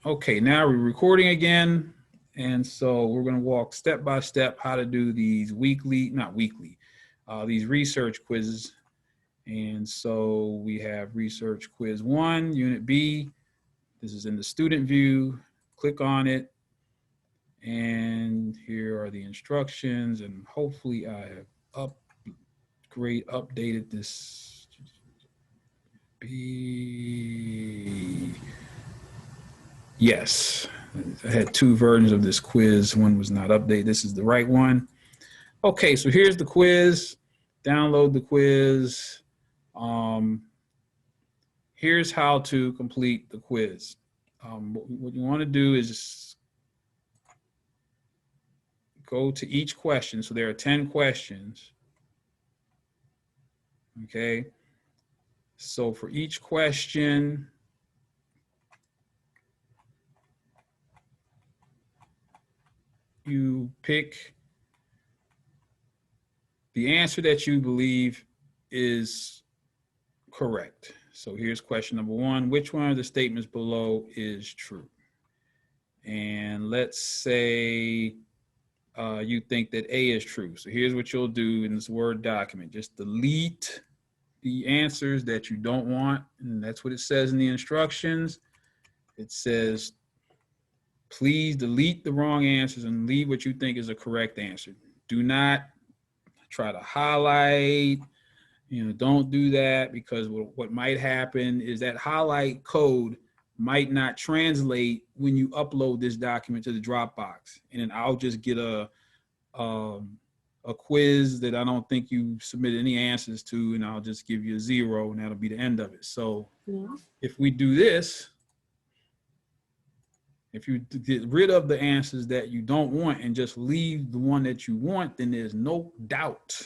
Okay, now we're recording again. And so we're going to walk step by step how to do these these research quizzes. And so we have research quiz 1, unit B. This is in the student view. Click on it. And here are the instructions. And hopefully I have updated this. B. Yes, I had 2 versions of this quiz. One was not updated. This is the right one. Okay, so here's the quiz. Download the quiz. Here's how to complete the quiz. What you want to do is go to each question. So there are 10 questions. Okay. So for each question, you pick the answer that you believe is correct. So here's question number 1. Which one of the statements below is true? And let's say you think that A is true. So here's what you'll do in this Word document. Just delete the answers that you don't want. And that's what it says in the instructions. It says, please delete the wrong answers and leave what you think is a correct answer. Do not try to highlight, don't do that, because what might happen is that highlight code might not translate when you upload this document to the Dropbox. And then I'll just get a quiz that I don't think you submitted any answers to, and I'll just give you a 0, and that'll be the end of it. So if we do this, if you get rid of the answers that you don't want and just leave the one that you want, then there's no doubt,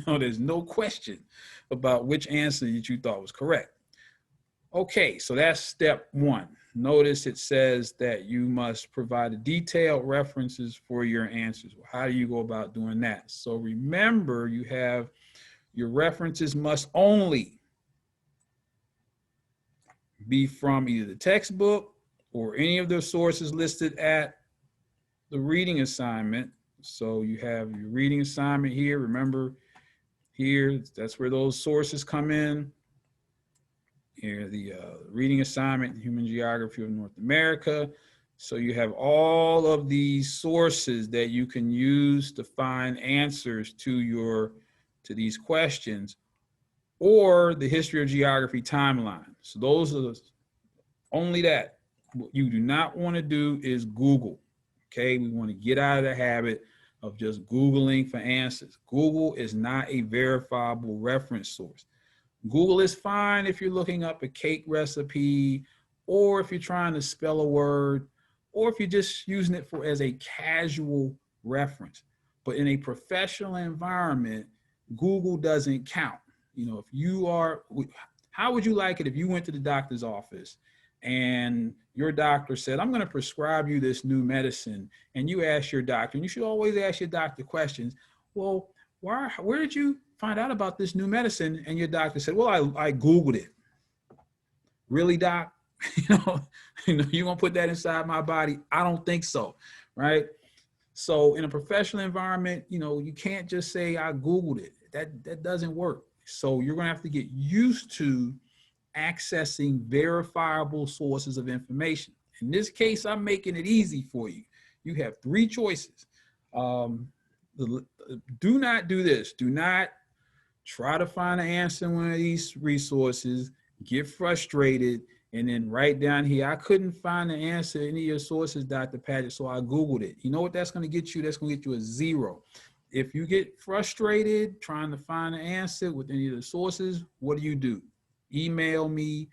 there's no question about which answer that you thought was correct. Okay, so that's step 1. Notice it says that you must provide detailed references for your answers. Well, how do you go about doing that? So remember, you have your references must only be from either the textbook or any of the sources listed at the reading assignment. So you have your reading assignment here. Remember, here, that's where those sources come in. Here, the reading assignment, Human Geography of North America. So you have all of these sources that you can use to find answers to these questions, or the History of Geography timeline. So those are only that. What you do not want to do is Google. Okay, we want to get out of the habit of just Googling for answers. Google is not a verifiable reference source. Google is fine if you're looking up a cake recipe, or if you're trying to spell a word, or if you're just using it as a casual reference. But in a professional environment, Google doesn't count. If you are, how would you like it if you went to the doctor's office and your doctor said, I'm going to prescribe you this new medicine, and you ask your doctor, and you should always ask your doctor questions. Well, where did you find out about this new medicine? And your doctor said, well, I Googled it. Really, doc? You gonna put that inside my body? I don't think so, right? So in a professional environment, you can't just say I Googled it. That doesn't work. So you're gonna have to get used to accessing verifiable sources of information. In this case, I'm making it easy for you. You have 3 choices. Do not do this. Do not try to find an answer in one of these resources, get frustrated, and then write down here, I couldn't find the answer in any of your sources, Dr. Padgett, so I Googled it. You know what that's going to get you? That's going to get you a 0. If you get frustrated trying to find an answer with any of the sources, what do? Email me,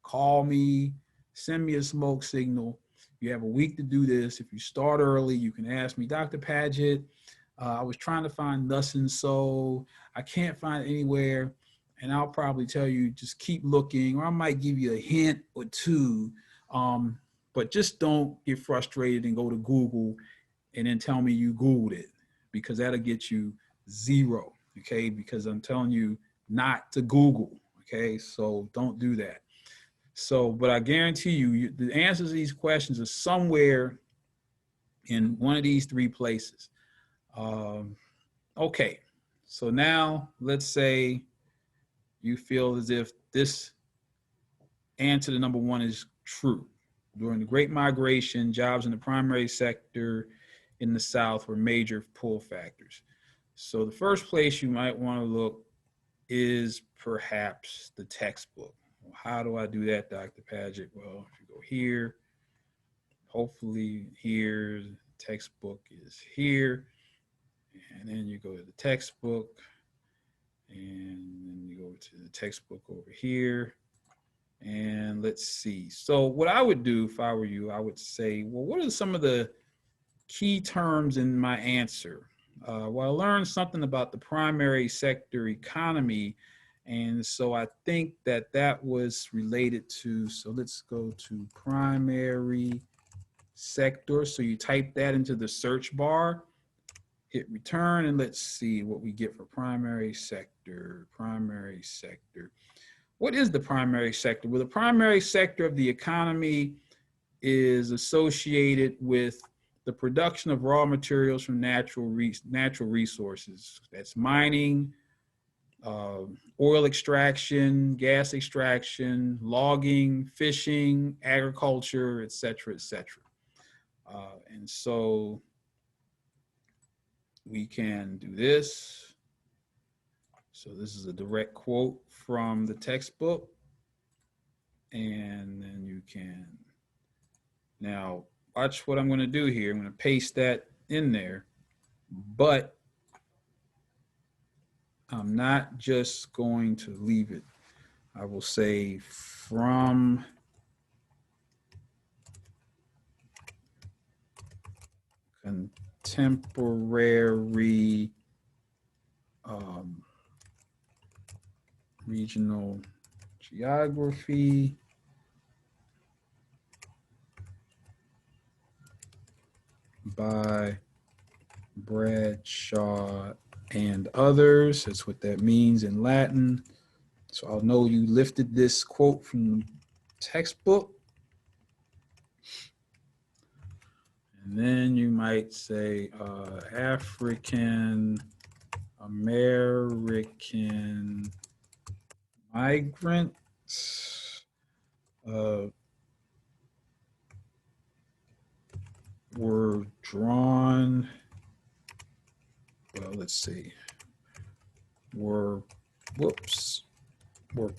call me, send me a smoke signal. You have a week to do this. If you start early, you can ask me, Dr. Padgett, I was trying to find thus and so. I can't find it anywhere. And I'll probably tell you, just keep looking, or I might give you a hint or 2. But just don't get frustrated and go to Google and then tell me you Googled it, because that'll get you 0, okay? Because I'm telling you not to Google, okay? So don't do that. So, but I guarantee you, the answers to these questions are somewhere in one of these three places. Okay, so now let's say you feel as if this answer to number one is true. During the Great Migration, jobs in the primary sector in the South were major pull factors. So the first place you might want to look is perhaps the textbook. Well, how do I do that, Dr. Padgett? Well, if you go here, hopefully here, textbook is here, and then you go to the textbook, and then you go to the textbook over here, and let's see. So what I would do if I were you, I would say, well, what are some of the key terms in my answer? Well, I learned something about the primary sector economy, and so I think that that was related to, so let's go to primary sector. So you type that into the search bar, hit return, and let's see what we get for primary sector. Primary sector. What is the primary sector? Well, the primary sector of the economy is associated with the production of raw materials from natural resources. That's mining, oil extraction, gas extraction, logging, fishing, agriculture, et cetera, et cetera. And so we can do this. So this is a direct quote from the textbook. And then you can, now watch what I'm going to do here. I'm going to paste that in there, but I'm not just going to leave it. I will say from contemporary regional geography by Bradshaw and others. That's what that means in Latin. So I'll know you lifted this quote from the textbook. And then you might say African American migrants were drawn, well, let's see, were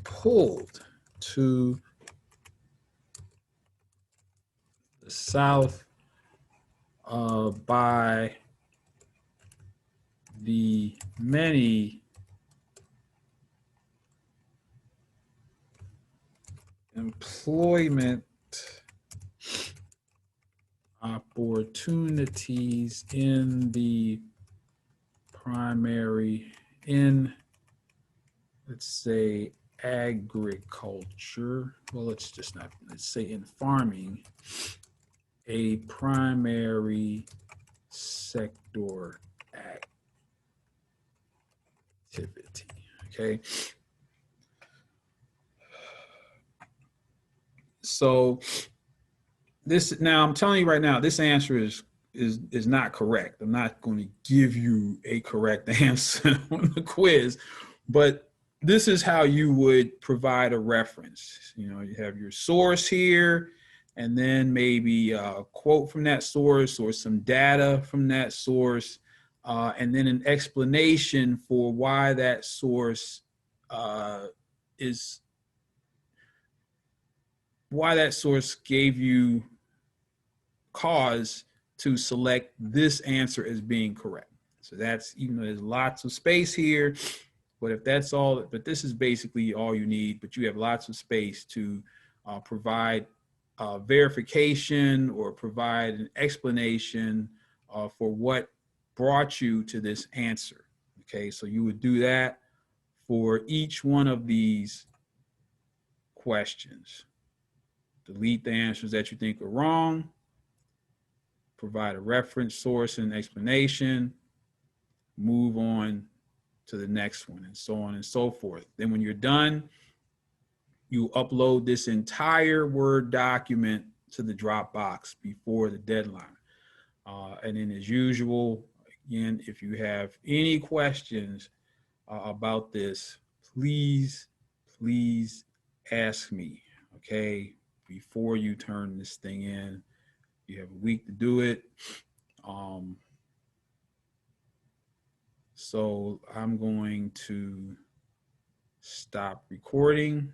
pulled to the South by the many employment opportunities in the primary, in, let's say, agriculture. Well, let's say in farming, a primary sector activity. Okay. So this, now I'm telling you right now, this answer is not correct. I'm not going to give you a correct answer on the quiz, but this is how you would provide a reference. You know, you have your source here, and then maybe a quote from that source or some data from that source, and then an explanation for why that source gave you cause to select this answer as being correct. So that's, even though there's lots of space here, but if that's all, but this is basically all you need, but you have lots of space to provide verification or provide an explanation for what brought you to this answer. Okay, so you would do that for each one of these questions. Delete the answers that you think are wrong, provide a reference, source, and explanation, move on to the next one, and so on and so forth. Then when you're done, you upload this entire Word document to the Dropbox before the deadline. And then as usual, again, if you have any questions about this, please ask me, okay, before you turn this thing in. You have a week to do it. So I'm going to stop recording.